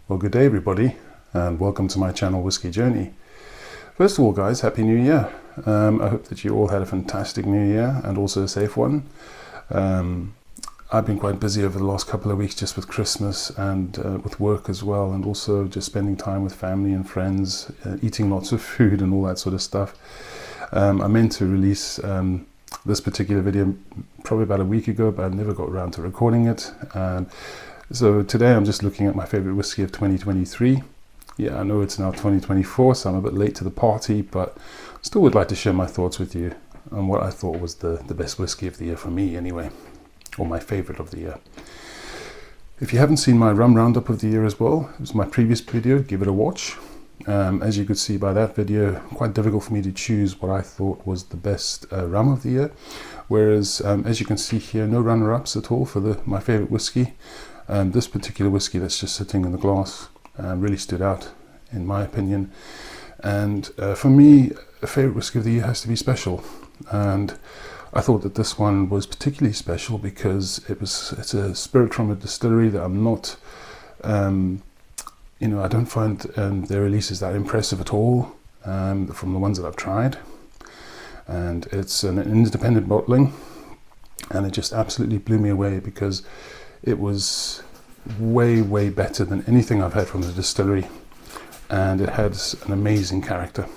Well, good day everybody, and welcome to my channel Whiskey Journey. First of all, guys, Happy New Year. I hope that you all had a fantastic New Year and also a safe one. I've been quite busy over the last couple of weeks just with Christmas and with work as well, and also just spending time with family and friends, eating lots of food and all that sort of stuff. I meant to release this particular video probably about a week ago, but I never got around to recording it. So today I'm just looking at my favorite whiskey of 2023. Yeah, I know it's now 2024, so I'm a bit late to the party, but still would like to share my thoughts with you on what I thought was the best whiskey of the year for me anyway, or my favorite of the year. If you haven't seen my rum roundup of the year as well, it was my previous video, give it a watch. As you could see by that video, quite difficult for me to choose what I thought was the best rum of the year, whereas as you can see here, no runner-ups at all for my favorite whiskey. This particular whiskey that's just sitting in the glass really stood out in my opinion, and for me, a favorite whiskey of the year has to be special, and I thought that this one was particularly special because it's a spirit from a distillery that I'm not I don't find their releases that impressive at all from the ones that I've tried, and it's an independent bottling, and it just absolutely blew me away because it was way better than anything I've had from the distillery, and it has an amazing character.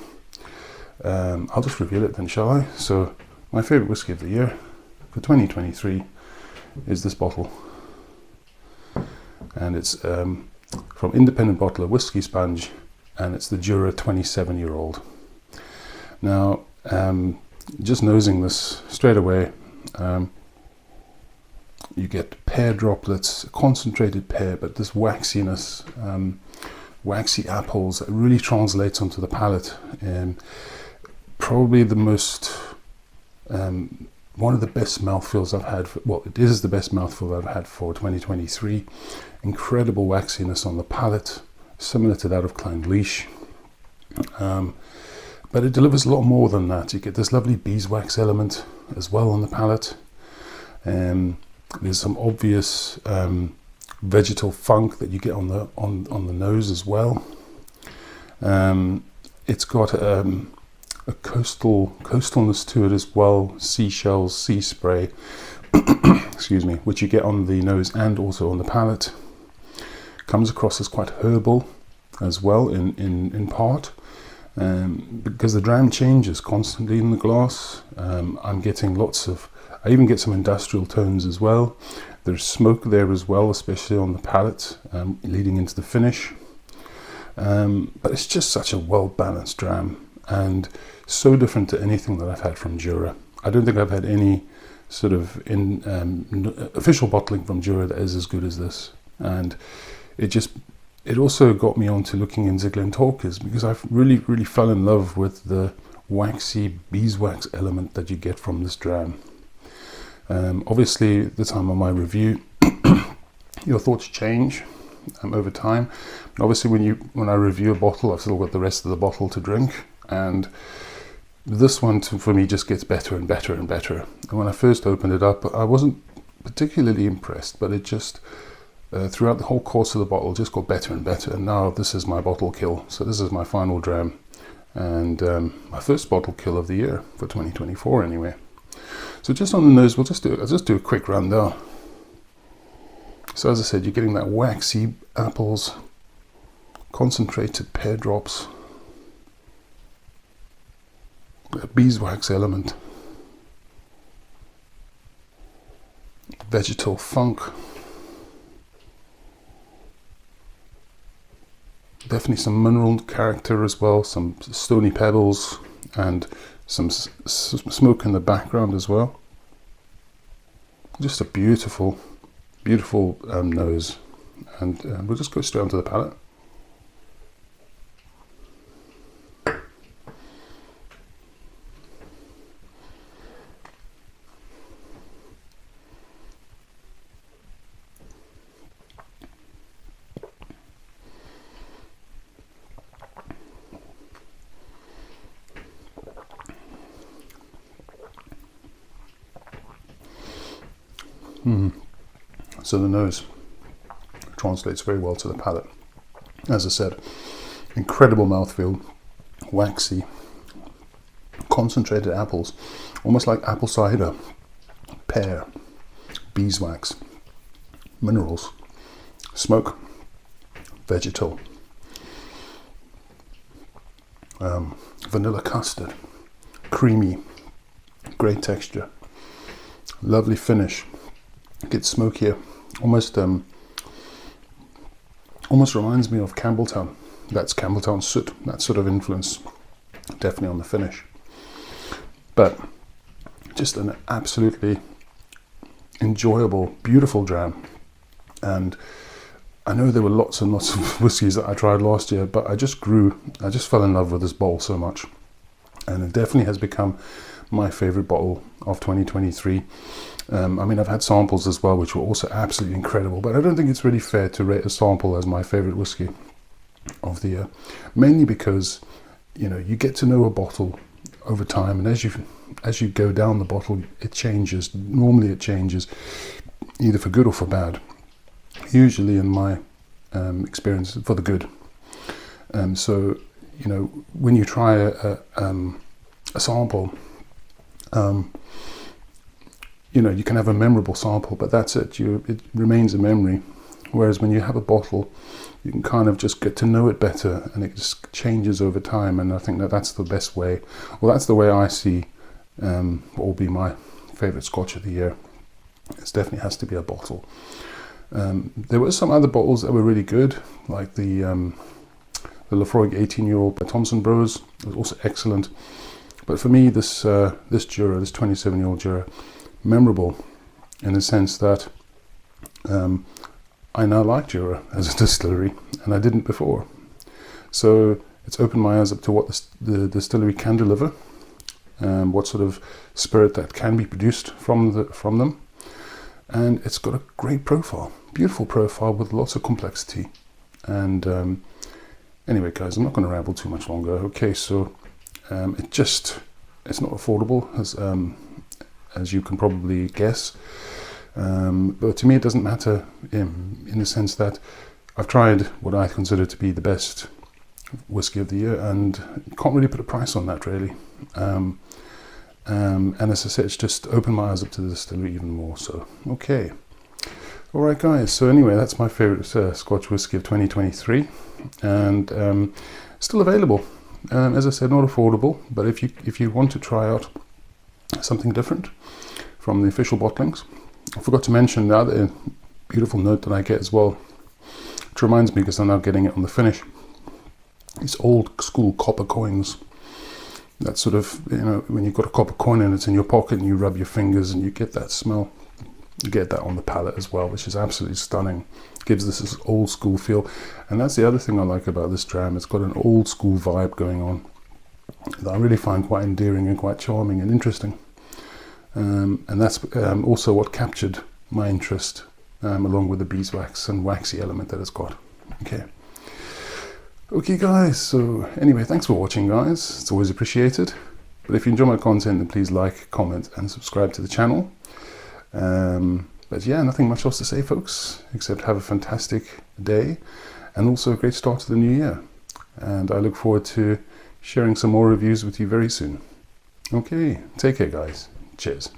I'll just reveal it then, shall I? So my favorite whiskey of the year for 2023 is this bottle, and it's from independent bottler Whiskey Sponge, and it's the Jura 27-year-old. Now, just nosing this straight away, you get pear droplets, concentrated pear, but this waxiness, waxy apples that really translates onto the palate. Probably the most, one of the best mouthfeels I've had, it is the best mouthfeel I've had for 2023. Incredible waxiness on the palate, similar to that of Clynelish. But it delivers a lot more than that. You get this lovely beeswax element as well on the palate. There's some obvious vegetal funk that you get on the nose as well. It's got a coastalness to it as well, seashells, sea spray, excuse me, which you get on the nose and also on the palate. Comes across as quite herbal as well in part, because the dram changes constantly in the glass. I'm getting I even get some industrial tones as well. There's smoke there as well, especially on the palate, leading into the finish. But it's just such a well-balanced dram, and so different to anything that I've had from Jura. I don't think I've had any sort of official bottling from Jura that is as good as this. And it also got me on to looking in Ziegler and Talkers, because I've really fell in love with the waxy beeswax element that you get from this dram. Obviously, at the time of my review, your thoughts change over time. But obviously, when I review a bottle, I've still got the rest of the bottle to drink, and this one for me just gets better and better and better. And when I first opened it up, I wasn't particularly impressed, but it just throughout the whole course of the bottle just got better and better. And now this is my bottle kill. So this is my final dram, and my first bottle kill of the year for 2024 anyway. So just on the nose, I'll just do a quick rundown. So as I said, you're getting that waxy apples, concentrated pear drops, a beeswax element, vegetal funk, definitely some mineral character as well, some stony pebbles, and some smoke in the background as well. Just a beautiful nose, and we'll just go straight onto the palate. So the nose translates very well to the palate. As I said, incredible mouthfeel, waxy, concentrated apples, almost like apple cider, pear, beeswax, minerals, smoke, vegetal, vanilla custard, creamy, great texture, lovely finish, gets smokier, almost reminds me of Campbelltown. That's Campbelltown soot, that sort of influence, definitely on the finish. But just an absolutely enjoyable, beautiful dram. And I know there were lots and lots of whiskies that I tried last year, but I just fell in love with this bottle so much. And it definitely has become my favorite bottle of 2023. I mean, I've had samples as well, which were also absolutely incredible, but I don't think it's really fair to rate a sample as my favorite whiskey of the year, mainly because, you know, you get to know a bottle over time, and as you go down the bottle, it changes. Normally it changes either for good or for bad, usually in my experience for the good. So, you know, when you try a sample, you know, you can have a memorable sample, but that's it. It remains a memory. Whereas when you have a bottle, you can kind of just get to know it better, and it just changes over time. And I think that's the best way. Well, that's the way I see what will be my favorite Scotch of the year. It definitely has to be a bottle. There were some other bottles that were really good, like the Lafroig 18-year-old by Thompson Bros. It was also excellent. But for me, this Jura, this 27-year-old Jura, memorable in the sense that I now like Jura as a distillery, and I didn't before. So it's opened my eyes up to what the distillery can deliver, what sort of spirit that can be produced from them, and it's got a great profile, beautiful profile with lots of complexity. And anyway, guys, I'm not going to ramble too much longer. Okay, so it's not affordable, as you can probably guess. But to me, it doesn't matter in the sense that I've tried what I consider to be the best whiskey of the year, and you can't really put a price on that, really. And as I said, it's just opened my eyes up to the distillery even more. So, okay. All right, guys. So anyway, that's my favorite Scotch whiskey of 2023, and still available. As I said, not affordable, but if you want to try out something different from the official bottlings, I forgot to mention the other beautiful note that I get as well, which reminds me, because I'm now getting it on the finish. It's old school copper coins. That sort of, you know, when you've got a copper coin and it's in your pocket and you rub your fingers and you get that smell. You get that on the palate as well, which is absolutely stunning. It gives this old school feel. And that's the other thing I like about this dram. It's got an old school vibe going on that I really find quite endearing and quite charming and interesting. And that's also what captured my interest, along with the beeswax and waxy element that it's got. Okay, guys, so anyway, thanks for watching, guys. It's always appreciated. But if you enjoy my content, then please like, comment, and subscribe to the channel. But yeah, nothing much else to say, folks, except have a fantastic day and also a great start to the new year. And I look forward to sharing some more reviews with you very soon. Okay, take care, guys. Cheers.